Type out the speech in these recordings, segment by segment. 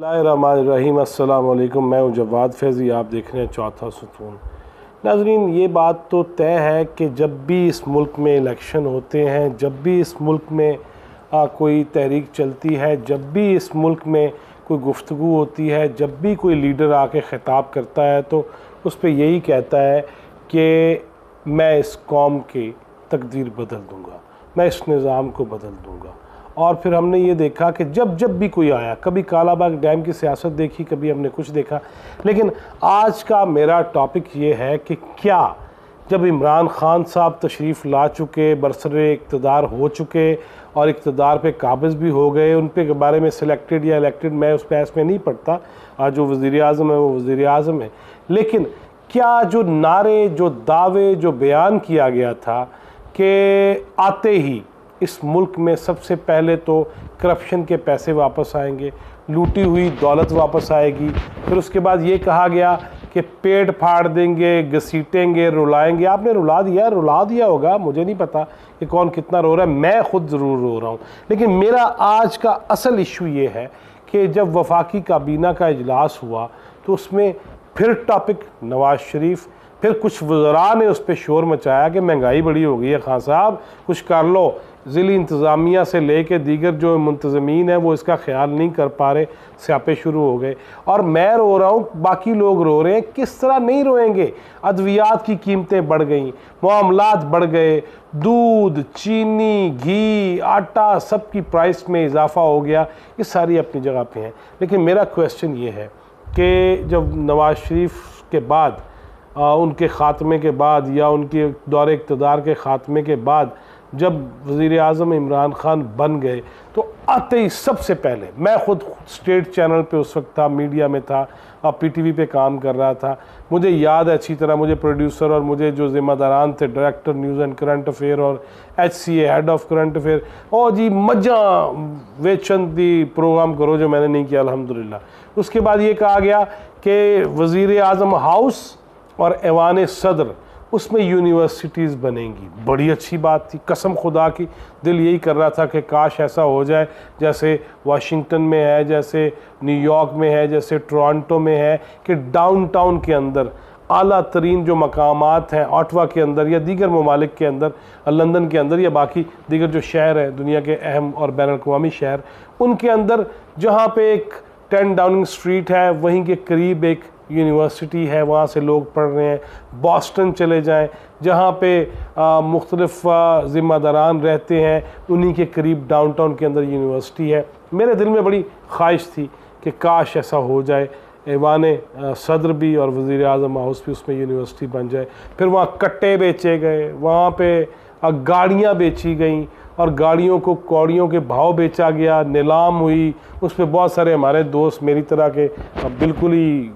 बिस्मिल्लाहिर्रहमानिर्रहीम। अस्सलाम वालेकुम। मैं हूं जवाद फैज़ी, आप देख रहे हैं चौथा सुतून। नाज़रीन, ये बात तो तय है कि जब भी इस मुल्क में इलेक्शन होते हैं, जब भी इस मुल्क में कोई तहरीक चलती है, जब भी इस मुल्क में कोई गुफ्तगू होती है, जब भी कोई लीडर आके ख़िताब करता है तो उस पर यही कहता है कि मैं इस कौम की तकदीर बदल दूँगा, मैं इस निज़ाम को बदल दूँगा। और फिर हमने ये देखा कि जब जब भी कोई आया, कभी कालाबाग डैम की सियासत देखी, कभी हमने कुछ देखा। लेकिन आज का मेरा टॉपिक ये है कि क्या जब इमरान ख़ान साहब तशरीफ़ ला चुके, बरसरे इक़्तिदार हो चुके और इक़्तिदार पे काबिज़ भी हो गए, उन पे के बारे में सिलेक्टेड या इलेक्टेड मैं उस बहस में नहीं पढ़ता, आज जो वज़ीर आज़म है वो वज़ीर आज़म है। लेकिन क्या जो नारे, जो दावे, जो बयान किया गया था कि आते ही इस मुल्क में सबसे पहले तो करप्शन के पैसे वापस आएंगे, लूटी हुई दौलत वापस आएगी, फिर उसके बाद ये कहा गया कि पेट फाड़ देंगे, घसीटेंगे, रुलाएंगे। आपने रुला दिया होगा, मुझे नहीं पता कि कौन कितना रो रहा है, मैं ख़ुद ज़रूर रो रहा हूँ। लेकिन मेरा आज का असल इशू ये है कि जब वफाकी काबीना का इजलास हुआ तो उसमें फिर टॉपिक नवाज़ शरीफ, फिर कुछ वज़रा ने उस पर शोर मचाया कि महंगाई बड़ी हो गई है, खान साहब कुछ कर लो। ज़िली इंतज़ामिया से लेके दीगर जो मुंतज़मीन है वो इसका ख्याल नहीं कर पा रहे, स्यापे शुरू हो गए। और मैं रो रहा हूँ, बाकी लोग रो रहे हैं, किस तरह नहीं रोएंगे। अद्वियात की कीमतें बढ़ गई, मामलात बढ़ गए, दूध, चीनी, घी, आटा, सब की प्राइस में इजाफ़ा हो गया। ये सारी अपनी जगह पे हैं। लेकिन मेरा क्वेश्चन ये है कि जब नवाज़ शरीफ के बाद, उनके ख़ात्मे के बाद या उनके दौरे इक़्तिदार के ख़ात्मे के बाद जब वज़ीर आज़म इमरान ख़ान बन गए तो आते ही सबसे पहले, मैं ख़ुद स्टेट चैनल पे उस वक्त था, मीडिया में था और पीटीवी पे काम कर रहा था, मुझे याद है अच्छी तरह, मुझे प्रोड्यूसर और मुझे जो ज़िम्मेदारान थे, director news and current affair और HCA head of current affair, और जी मजा वेचन दी प्रोग्राम करो जो मैंने नहीं किया अल्हम्दुलिल्लाह। उसके बाद ये कहा गया कि वज़ीर आज़म हाउस और ऐवान सदर, उसमें यूनिवर्सिटीज़ बनेंगी। बड़ी अच्छी बात थी, कसम खुदा की दिल यही कर रहा था कि काश ऐसा हो जाए जैसे वाशिंगटन में है, जैसे न्यूयॉर्क में है, जैसे टोरंटो में है, कि डाउनटाउन के अंदर आला तरीन जो मकामात हैं, ऑटवा के अंदर या दीगर ममालिक के अंदर, लंदन के अंदर या बाकी दीगर जो शहर हैं दुनिया के अहम और बैनुल-अक़वामी शहर, उनके अंदर जहाँ पे एक 10 डाउनिंग स्ट्रीट है वहीं के करीब एक यूनिवर्सिटी है, वहाँ से लोग पढ़ रहे हैं। बॉस्टन चले जाएं जहाँ पे मुख्तलिफ ज़िम्मेदारान रहते हैं, उन्हीं के करीब डाउनटाउन के अंदर यूनिवर्सिटी है। मेरे दिल में बड़ी ख्वाहिश थी कि काश ऐसा हो जाए, ऐवान सदर भी और वज़ीर आज़म हाउस भी उसमें यूनिवर्सिटी बन जाए। फिर वहाँ कट्टे बेचे गए, वहाँ पे गाड़ियाँ बेची गईं और गाड़ियों को कौड़ियों के भाव बेचा गया, नीलाम हुई। उस पर बहुत सारे हमारे दोस्त मेरी तरह के बिल्कुल ही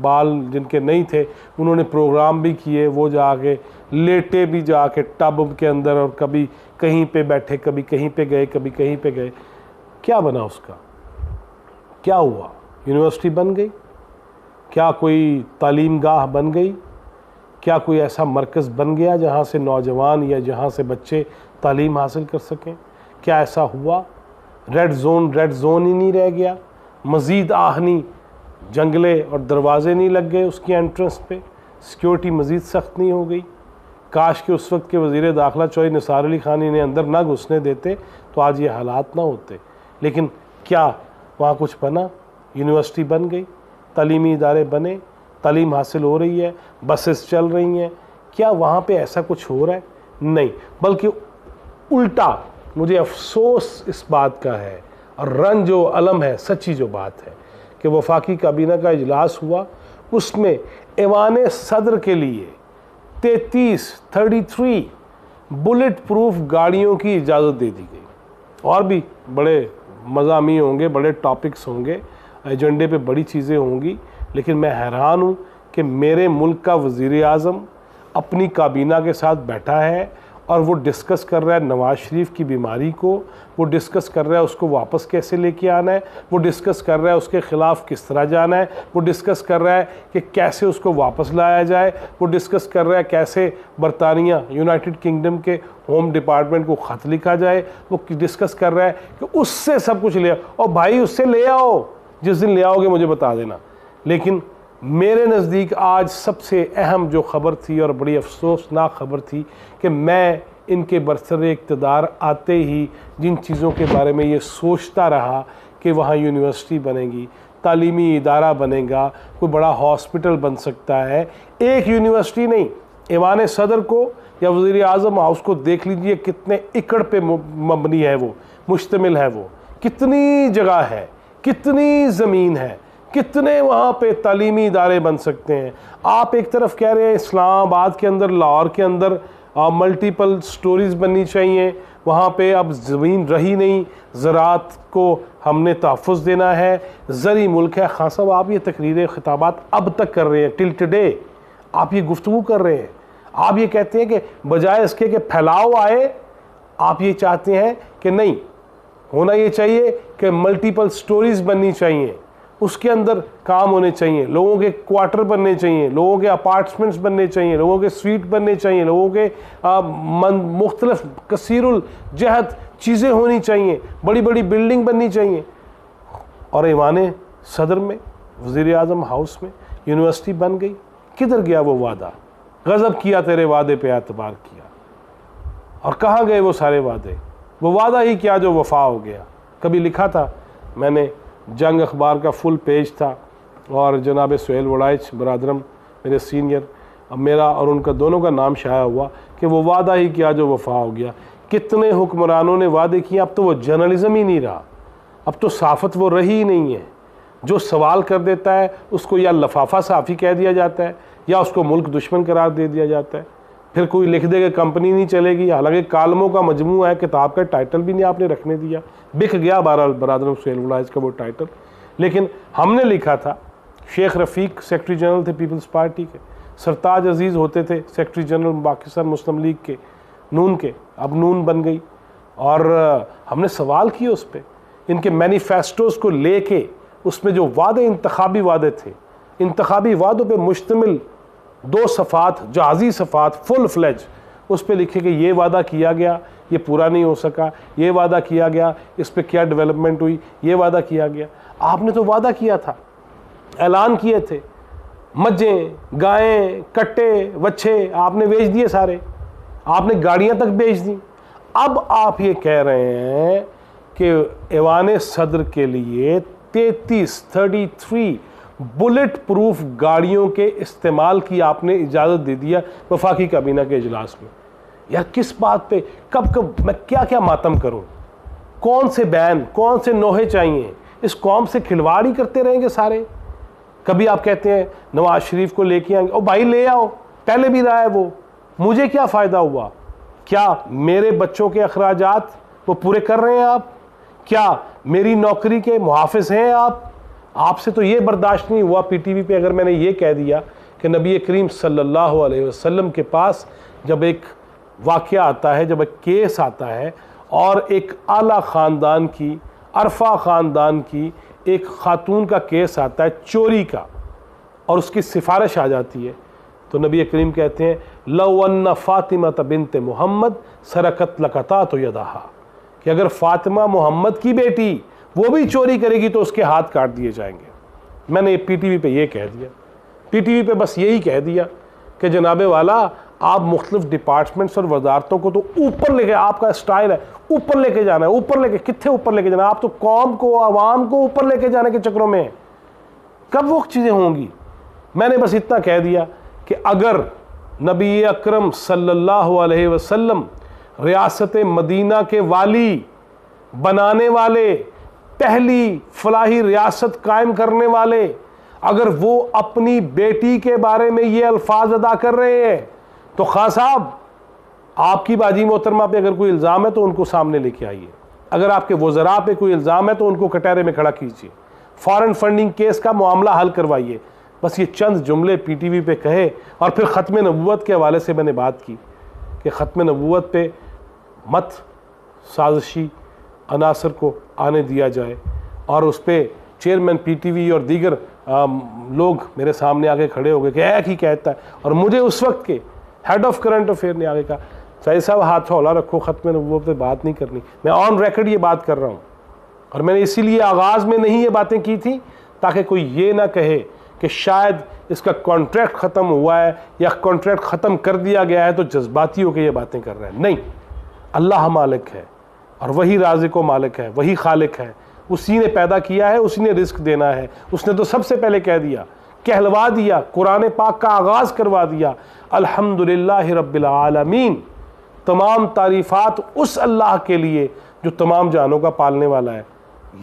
बाल जिनके नहीं थे, उन्होंने प्रोग्राम भी किए, वो जाके लेटे भी जाके टब के अंदर, और कभी कहीं पे बैठे, कभी कहीं पे गए, कभी कहीं पे गए। क्या बना उसका? क्या हुआ? यूनिवर्सिटी बन गई? क्या कोई तालीम गाह बन गई? क्या कोई ऐसा मरकज़ बन गया जहाँ से नौजवान या जहाँ से बच्चे तालीम हासिल कर सकें? क्या ऐसा हुआ? रेड जोन ही नहीं रह गया? मज़ीद आहनी जंगले और दरवाज़े नहीं लग गए उसकी एंट्रेंस पे? सिक्योरिटी मज़ीद सख्त नहीं हो गई? काश के उस वक्त के वज़ीर दाखिला चौधरी निसार अली खान इन्हें अंदर ना घुसने देते तो आज ये हालात ना होते। लेकिन क्या वहाँ कुछ बना? यूनिवर्सिटी बन गई, तालीमी इदारे बने, तालीम हासिल हो रही है, बसेस चल रही हैं। क्या वहाँ पे ऐसा कुछ हो रहा है? नहीं, बल्कि उल्टा मुझे अफसोस इस बात का है और रंज व अलम है, सच्ची जो बात है कि वफाकी काबीना का इजलास हुआ, उसमें ऐवान सदर के लिए 33 बुलेट प्रूफ गाड़ियों की इजाज़त दे दी गई। और भी बड़े मज़ामी होंगे, बड़े टॉपिक्स होंगे, एजेंडे पे बड़ी चीज़ें होंगी। लेकिन मैं हैरान हूँ कि मेरे मुल्क का वज़ीर आज़म अपनी काबीना के साथ बैठा है और वो डिस्कस कर रहा है नवाज़ शरीफ की बीमारी को, वो डिस्कस कर रहा है उसको वापस कैसे लेके आना है, वो डिस्कस कर रहा है उसके ख़िलाफ़ किस तरह जाना है, वो डिस्कस कर रहा है कि कैसे उसको वापस लाया जाए, वो डिस्कस कर रहा है कैसे बरतानिया यूनाइटेड किंगडम के होम डिपार्टमेंट को ख़त लिखा जाए, वो डिस्कस कर रहा है कि उससे सब कुछ ले आओ। और भाई उससे ले आओ, जिस दिन ले आओगे मुझे बता देना। लेकिन मेरे नज़दीक आज सबसे अहम जो ख़बर थी और बड़ी अफसोसनाक ख़बर थी कि मैं इनके बरसर इक़्तिदार आते ही जिन चीज़ों के बारे में ये सोचता रहा कि वहाँ यूनिवर्सिटी बनेगी, तालीमी इदारा बनेगा, कोई बड़ा हॉस्पिटल बन सकता है, एक यूनिवर्सिटी नहीं, ऐवान सदर को या वज़ीर आज़म हाउस को देख लीजिए कितने एकड़ पे मबनी है, वो मुश्तमिल है, वो कितनी जगह है, कितनी ज़मीन है, कितने वहाँ पे तालीमी इदारे बन सकते हैं। आप एक तरफ कह रहे हैं इस्लामाबाद के अंदर, लाहौर के अंदर मल्टीपल स्टोरीज़ बननी चाहिए, वहाँ पे अब ज़मीन रही नहीं, ज़राअत को हमने तहफ़्फ़ुज़ देना है, ज़री मुल्क है। खान साहब आप ये तकरीरें ख़िताबात अब तक कर रहे हैं, टिल टुडे आप ये गुफ्तगू कर रहे हैं, आप ये कहते हैं कि बजाय इसके कि फैलाव आए, आप ये चाहते हैं कि नहीं, होना ये चाहिए कि मल्टीपल स्टोरीज़ बननी चाहिए, उसके अंदर काम होने चाहिए, लोगों के क्वार्टर बनने चाहिए, लोगों के अपार्टमेंट्स बनने चाहिए, लोगों के स्वीट बनने चाहिए, लोगों के मुख्तलिफ कसीरुल जहत चीज़ें होनी चाहिए, बड़ी बड़ी बिल्डिंग बननी चाहिए। और ऐवान सदर में, वज़ीर आज़म हाउस में यूनिवर्सिटी बन गई। किधर गया वो वादा? गज़ब किया तेरे वादे पे एतबार किया। और कहाँ गए वो सारे वादे? वो वादा ही क्या जो वफा हो गया। कभी लिखा था मैंने, जंग अखबार का फुल पेज था और जनाब सुहेल वड़ाइच बरादरम मेरे सीनियर, अब मेरा और उनका दोनों का नाम शाया हुआ कि वो वादा ही क्या जो वफा हो गया। कितने हुक्मरानों ने वादे किए, अब तो वो जर्नलिज़म ही नहीं रहा, अब तो साफ़त वो रही ही नहीं है। जो सवाल कर देता है उसको या लफाफा साफ़ी कह दिया जाता है या उसको मुल्क दुश्मन करार दे दिया जाता है। फिर कोई लिख देगा कंपनी नहीं चलेगी, हालांकि कालमों का मजमू है, किताब का टाइटल भी नहीं आपने रखने दिया, बिक गया बहरहाल बरादरम सुहेल वड़ाइच का वो टाइटल। लेकिन हमने लिखा था, शेख रफ़ीक सेक्रेटरी जनरल थे पीपल्स पार्टी के, सरताज अजीज़ होते थे सेक्रेटरी जनरल पाकिस्तान मुस्लिम लीग के, नून के, अब नून बन गई, और हमने सवाल किए उस पर, इनके मैनिफेस्टोज़ को लेके उसमें जो वादे इंतखाबी वादे थे, इंतखाबी वादों पे मुश्तमिल 2 सफ़ात, जहाज़ी सफ़ात फुल फ्लेज, उस पर लिखे कि ये वादा किया गया, ये पूरा नहीं हो सका, ये वादा किया गया, इस पर क्या डेवलपमेंट हुई, ये वादा किया गया। आपने तो वादा किया था, ऐलान किए थे, मज्जें, गायें, कट्टे, वच्छे आपने बेच दिए सारे, आपने गाड़ियाँ तक बेच दी। अब आप ये कह रहे हैं कि ऐवान सदर के लिए 33 बुलेट प्रूफ गाड़ियों के इस्तेमाल की आपने इजाज़त दे दिया वफाकी काबीना के इजलास में। यार किस बात पे, कब मैं क्या क्या मातम करूं? कौन से बैन, कौन से नोहे चाहिए? इस कौम से खिलवाड़ ही करते रहेंगे सारे। कभी आप कहते हैं नवाज शरीफ को लेके आएंगे, ओ भाई ले आओ, पहले भी रहा है वो, मुझे क्या फ़ायदा हुआ? क्या मेरे बच्चों के अखराजात वो पूरे कर रहे हैं आप? क्या मेरी नौकरी के मुहाफ़िज़ हैं आप? आपसे तो ये बर्दाश्त नहीं हुआ पीटीवी पे अगर मैंने ये कह दिया कि नबी करीम सल्लल्लाहु अलैहि वसल्लम के पास जब एक वाक़या आता है, जब एक केस आता है और एक आला ख़ानदान की, अरफा ख़ानदान की एक ख़ातून का केस आता है चोरी का, और उसकी सिफारिश आ जाती है, तो नबी करीम कहते हैं लौ अन्ना फ़ातिमा बिन्त मोहम्मद सरकत लकता तो यदाहा, कि अगर फ़ातिमा मोहम्मद की बेटी वो भी चोरी करेगी तो उसके हाथ काट दिए जाएंगे। मैंने पीटीवी पे ये कह दिया, पीटीवी पे बस यही कह दिया कि जनाबे वाला आप मुख्तलिफ डिपार्टमेंट्स और वजारतों को तो ऊपर लेके, आपका स्टाइल है ऊपर लेके जाना है, ऊपर लेके, कितने ऊपर लेके जाना? आप तो कौम को, आवाम को ऊपर लेके जाने के चक्रों में हैं। कब वो चीज़ें होंगी? मैंने बस इतना कह दिया कि अगर नबी अकरम सल्लल्लाहु अलैहि वसल्लम रियासत मदीना के वाली बनाने वाले, पहली फलाही रियासत कायम करने वाले, अगर वो अपनी बेटी के बारे में ये अल्फाज अदा कर रहे हैं तो खान साहब आपकी बाजी मोहतरमा पे अगर कोई इल्ज़ाम है तो उनको सामने लेके आइए। अगर आपके वज़रा पे कोई इल्ज़ाम है तो उनको कटहरे में खड़ा कीजिए, फॉरेन फंडिंग केस का मामला हल करवाइए। बस ये चंद जुमले पीटीवी पे कहे। और फिर ख़त्म नबूवत के हवाले से मैंने बात की कि ख़त्म नबूवत पे मत साजिशी अनासर को आने दिया जाए, और उस पर चेयरमैन पीटीवी और दीगर लोग मेरे सामने आके खड़े हो गए कि एक ही कहता है, और मुझे उस वक्त के हेड ऑफ करंट अफेयर ने आगे कहा सही साहब हाथ हौला रखो, ख़त्म नबूवत पे बात नहीं करनी। मैं ऑन रिकॉर्ड ये बात कर रहा हूँ और मैंने इसीलिए आगाज़ में नहीं ये बातें की थी ताकि कोई ये ना कहे कि शायद इसका कॉन्ट्रैक्ट ख़त्म हुआ है या कॉन्ट्रैक्ट ख़त्म कर दिया गया है तो जज्बाती होकर ये बातें कर रहे हैं। नहीं, अल्लाह मालिक है और वही राज़िक व मालिक है, वही खालिक है, उसी ने पैदा किया है, उसी ने रिस्क देना है। उसने तो सबसे पहले कह दिया, कहलवा दिया, कुरान पाक का आगाज़ करवा दिया, अल्हम्दुलिल्लाहि रब्बिल आलमीन। तमाम तारीफ़ात उस अल्लाह के लिए जो तमाम जानों का पालने वाला है।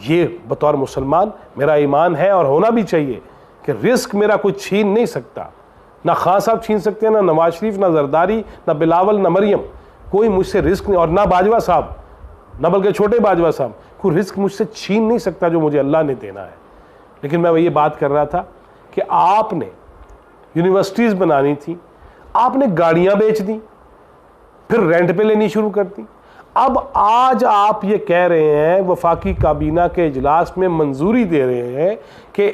ये बतौर मुसलमान मेरा ईमान है और होना भी चाहिए कि रिस्क मेरा कोई छीन नहीं सकता। ना खान साहब छीन सकते हैं, ना नवाज शरीफ, ना जरदारी, ना बिलावल, ना मरियम, कोई मुझसे रिस्क नहीं, और ना बाजवा साहब, ना बल्कि छोटे बाजवा साहब, कोई रिस्क मुझसे छीन नहीं सकता जो मुझे अल्लाह ने देना है। लेकिन मैं ये बात कर रहा था कि आपने यूनिवर्सिटीज़ बनानी थी, आपने गाड़ियाँ बेच दी, फिर रेंट पे लेनी शुरू कर दी। अब आज आप ये कह रहे हैं, वफाकी काबीना के इजलास में मंजूरी दे रहे हैं कि